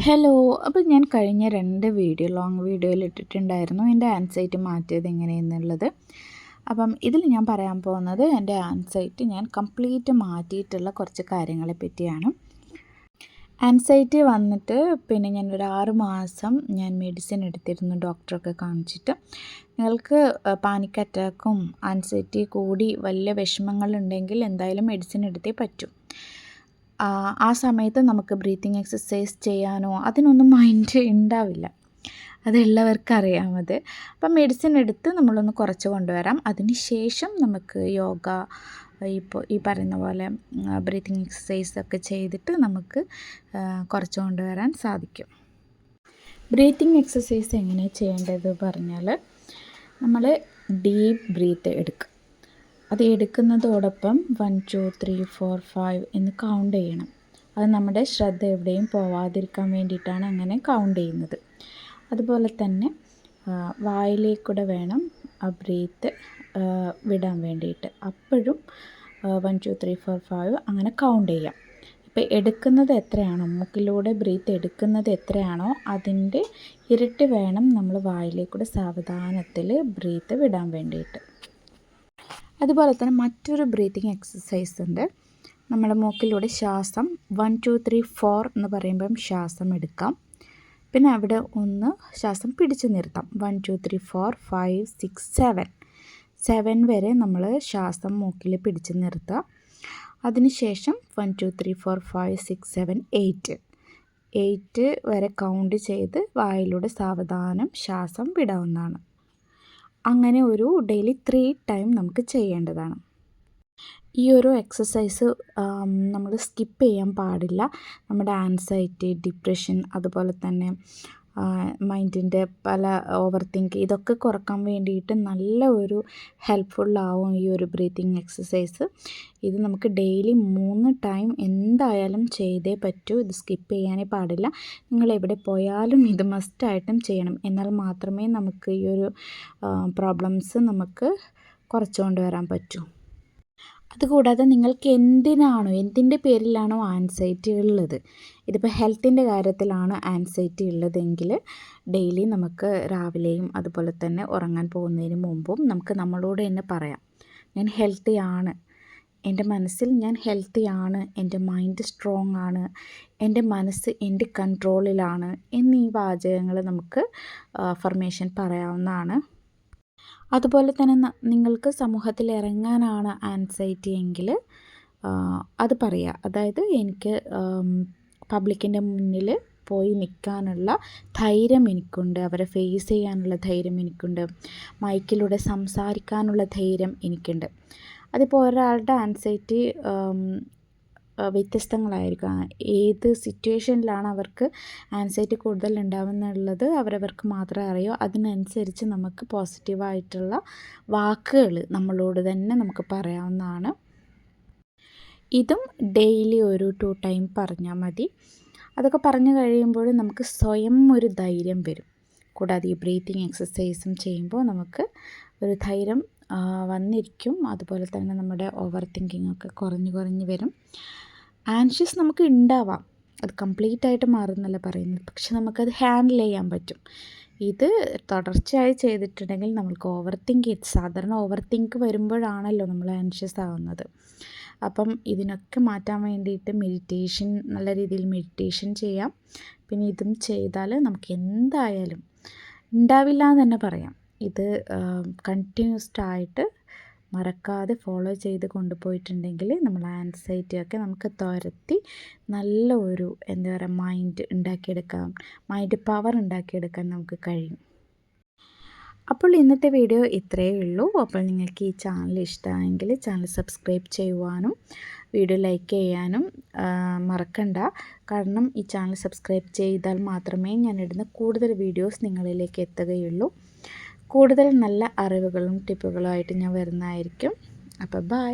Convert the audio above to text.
Hello. അപ്പോൾ ഞാൻ കഴിഞ്ഞ 2 ലോങ് വീഡിയോയിൽ ഇട്ടിട്ടുണ്ടായിരുന്നു എൻ്റെ ആൻസൈറ്റി മാറ്റിയത് എങ്ങനെയെന്നുള്ളത്. അപ്പം ഇതിൽ ഞാൻ പറയാൻ പോകുന്നത് എൻ്റെ ആൻസൈറ്റി ഞാൻ കംപ്ലീറ്റ് മാറ്റിയിട്ടുള്ള കുറച്ച് കാര്യങ്ങളെ പറ്റിയാണ്. ആൻസൈറ്റി വന്നിട്ട് പിന്നെ ഞാനൊരു 6 മാസം ഞാൻ മെഡിസിൻ എടുത്തിരുന്നു ഡോക്ടറൊക്കെ കാണിച്ചിട്ട്. നിങ്ങൾക്ക് പാനിക് അറ്റാക്കും ആൻസൈറ്റി കൂടി വലിയ വിഷമങ്ങളുണ്ടെങ്കിൽ എന്തായാലും മെഡിസിൻ എടുത്തേ പറ്റൂ. ആ സമയത്ത് നമുക്ക് ബ്രീത്തിങ് എക്സസൈസ് ചെയ്യാനോ അതിനൊന്നും മൈൻഡ് ഉണ്ടാവില്ല. അതുള്ളവർക്കറിയാം അത്. അപ്പം മെഡിസിൻ എടുത്ത് നമ്മളൊന്ന് കുറച്ച് കൊണ്ടുവരാം. അതിന് ശേഷം നമുക്ക് യോഗ, ഇപ്പോൾ ഈ പറയുന്ന പോലെ ബ്രീത്തിങ് എക്സസൈസ് ഒക്കെ ചെയ്തിട്ട് നമുക്ക് കുറച്ച് കൊണ്ടുവരാൻ സാധിക്കും. ബ്രീത്തിങ് എക്സസൈസ് എങ്ങനെ ചെയ്യേണ്ടത് പറഞ്ഞാൽ, നമ്മൾ ഡീപ്പ് ബ്രീത്ത് എടുക്കുക. അത് എടുക്കുന്നതോടൊപ്പം 1 2 3 4 5 എന്ന് കൗണ്ട് ചെയ്യണം. അത് നമ്മുടെ ശ്രദ്ധ എവിടെയും പോവാതിരിക്കാൻ വേണ്ടിയിട്ടാണ് അങ്ങനെ കൗണ്ട് ചെയ്യുന്നത്. അതുപോലെ തന്നെ വായിലേക്കൂടെ വേണം ആ ബ്രീത്ത് വിടാൻ വേണ്ടിയിട്ട്. അപ്പോഴും 1 2 3 4 5 അങ്ങനെ കൗണ്ട് ചെയ്യാം. ഇപ്പോൾ എടുക്കുന്നത് എത്രയാണോ, മൂക്കിലൂടെ ബ്രീത്ത് എടുക്കുന്നത് എത്രയാണോ അതിൻ്റെ ഇരട്ടി വേണം നമ്മൾ വായിലേക്കൂടെ സാവധാനത്തിൽ ബ്രീത്ത് വിടാൻ വേണ്ടിയിട്ട്. അതുപോലെ തന്നെ മറ്റൊരു ബ്രീത്തിങ് എക്സസൈസ് ഉണ്ട്. നമ്മുടെ മൂക്കിലൂടെ ശ്വാസം 1 2 3 4 എന്ന് പറയുമ്പം ശ്വാസം എടുക്കാം. പിന്നെ അവിടെ ഒന്ന് ശ്വാസം പിടിച്ച് നിർത്താം. 1 2 3 4 5 6 7 വരെ നമ്മൾ ശ്വാസം മൂക്കിൽ പിടിച്ച് നിർത്തുക. അതിനുശേഷം 1 2 3 4 5 6 7 8 വരെ കൗണ്ട് ചെയ്ത് വായിലൂടെ സാവധാനം ശ്വാസം വിടാവുന്നതാണ്. അങ്ങനെ ഒരു ഡെയിലി 3 ടൈം നമുക്ക് ചെയ്യേണ്ടതാണ്. ഈ ഒരു എക്സസൈസ് നമ്മൾ സ്കിപ്പ് ചെയ്യാൻ പാടില്ല. നമ്മുടെ ആൻസൈറ്റി, ഡിപ്രഷൻ, അതുപോലെ തന്നെ മൈൻഡിൻ്റെ പല ഓവർ തിങ്ക് ഇതൊക്കെ കുറക്കാൻ വേണ്ടിയിട്ട് നല്ല ഒരു ഹെൽപ്ഫുള്ളാവും ഈ ഒരു ബ്രീത്തിങ് എക്സസൈസ്. ഇത് നമുക്ക് ഡെയിലി 3 ടൈം എന്തായാലും ചെയ്തേ പറ്റൂ. ഇത് സ്കിപ്പ് ചെയ്യാനേ പാടില്ല. നിങ്ങൾ എവിടെ പോയാലും ഇത് മസ്റ്റായിട്ടും ചെയ്യണം. എന്നാൽ മാത്രമേ നമുക്ക് ഈ ഒരു പ്രോബ്ലംസ് നമുക്ക് കുറച്ച് കൊണ്ടുവരാൻ പറ്റൂ. അതുകൂടാതെ നിങ്ങൾക്ക് എന്തിൻ്റെ പേരിലാണോ ആൻസൈറ്റി ഉള്ളത്, ഇതിപ്പോൾ ഹെൽത്തിൻ്റെ കാര്യത്തിലാണ് ആൻസൈറ്റി ഉള്ളതെങ്കിൽ ഡെയിലി നമുക്ക് രാവിലെയും അതുപോലെ തന്നെ ഉറങ്ങാൻ പോകുന്നതിന് മുമ്പും നമുക്ക് നമ്മളോട് തന്നെ പറയാം, ഞാൻ ഹെൽത്തി ആണ്, എൻ്റെ മനസ്സിൽ ഞാൻ ഹെൽത്തി ആണ്, എൻ്റെ മൈൻഡ് സ്ട്രോങ് ആണ്, എൻ്റെ മനസ്സ് എൻ്റെ കൺട്രോളിലാണ് എന്നീ വാചകങ്ങൾ നമുക്ക് അഫർമേഷൻ പറയാവുന്നതാണ്. അതുപോലെ തന്നെ നിങ്ങൾക്ക് സമൂഹത്തിൽ ഇറങ്ങാനാണ് ആൻസൈറ്റി എങ്കിൽ അത് പറയുക. അതായത് എനിക്ക് പബ്ലിക്കിൻ്റെ മുന്നിൽ പോയി നിൽക്കാനുള്ള ധൈര്യം എനിക്കുണ്ട്, അവരെ ഫേസ് ചെയ്യാനുള്ള ധൈര്യം എനിക്കുണ്ട്, മൈക്കിലൂടെ സംസാരിക്കാനുള്ള ധൈര്യം എനിക്കുണ്ട്. അതിപ്പോൾ ഒരാളുടെ ആൻസൈറ്റി വ്യത്യസ്തങ്ങളായിരിക്കും. ഏത് സിറ്റുവേഷനിലാണ് അവർക്ക് ആൻസൈറ്റി കൂടുതൽ ഉണ്ടാവുന്നുള്ളത് അവരവർക്ക് മാത്രമേ അറിയൂ. അതിനനുസരിച്ച് നമുക്ക് പോസിറ്റീവായിട്ടുള്ള വാക്കുകൾ നമ്മളോട് തന്നെ നമുക്ക് പറയാവുന്നതാണ്. ഇതും ഡെയിലി ഒരു 2 ടൈം പറഞ്ഞാൽ മതി. അതൊക്കെ പറഞ്ഞു കഴിയുമ്പോൾ നമുക്ക് സ്വയം ഒരു ധൈര്യം വരും. കൂടാതെ ഈ ബ്രീത്തിങ് എക്സസൈസും ചെയ്യുമ്പോൾ നമുക്ക് ഒരു ധൈര്യം വന്നിരിക്കും. അതുപോലെ തന്നെ നമ്മുടെ ഓവർ തിങ്കിങ് ഒക്കെ കുറഞ്ഞ് വരും. ആൻഷ്യസ് നമുക്ക് ഉണ്ടാവാം, അത് കംപ്ലീറ്റായിട്ട് മാറുന്നല്ല പറയുന്നത്, പക്ഷെ നമുക്കത് ഹാൻഡിൽ ചെയ്യാൻ പറ്റും. ഇത് തുടർച്ചയായി ചെയ്തിട്ടുണ്ടെങ്കിൽ നമ്മൾക്ക് സാധാരണ ഓവർ തിങ്ക് വരുമ്പോഴാണല്ലോ നമ്മൾ ആൻഷ്യസ് ആവുന്നത്. അപ്പം ഇതിനൊക്കെ മാറ്റാൻ വേണ്ടിയിട്ട് നല്ല രീതിയിൽ മെഡിറ്റേഷൻ ചെയ്യാം. പിന്നെ ഇതും ചെയ്താൽ നമുക്ക് എന്തായാലും ഉണ്ടാവില്ല എന്ന് തന്നെ പറയാം. ഇത് കണ്ടിന്യൂസ്ഡായിട്ട് മറക്കാതെ ഫോളോ ചെയ്ത് കൊണ്ടുപോയിട്ടുണ്ടെങ്കിൽ നമ്മൾ ആൻസൈറ്റിയൊക്കെ നമുക്ക് തുരത്തി നല്ല ഒരു മൈൻഡ് ഉണ്ടാക്കിയെടുക്കാം, മൈൻഡ് പവർ ഉണ്ടാക്കിയെടുക്കാൻ നമുക്ക് കഴിയും. അപ്പോൾ ഇന്നത്തെ വീഡിയോ ഇത്രയേ ഉള്ളൂ. അപ്പോൾ നിങ്ങൾക്ക് ഈ ചാനൽ ഇഷ്ടമായെങ്കിൽ ചാനൽ സബ്സ്ക്രൈബ് ചെയ്യുവാനും വീഡിയോ ലൈക്ക് ചെയ്യാനും മറക്കണ്ട. കാരണം ഈ ചാനൽ സബ്സ്ക്രൈബ് ചെയ്താൽ മാത്രമേ ഞാനിടുന്ന കൂടുതൽ വീഡിയോസ് നിങ്ങളിലേക്ക് എത്തുകയുള്ളൂ. കൂടുതൽ നല്ല അറിവുകളും ടിപ്പുകളുമായിട്ട് ഞാൻ വരുന്നതായിരിക്കും. അപ്പോൾ ബൈ.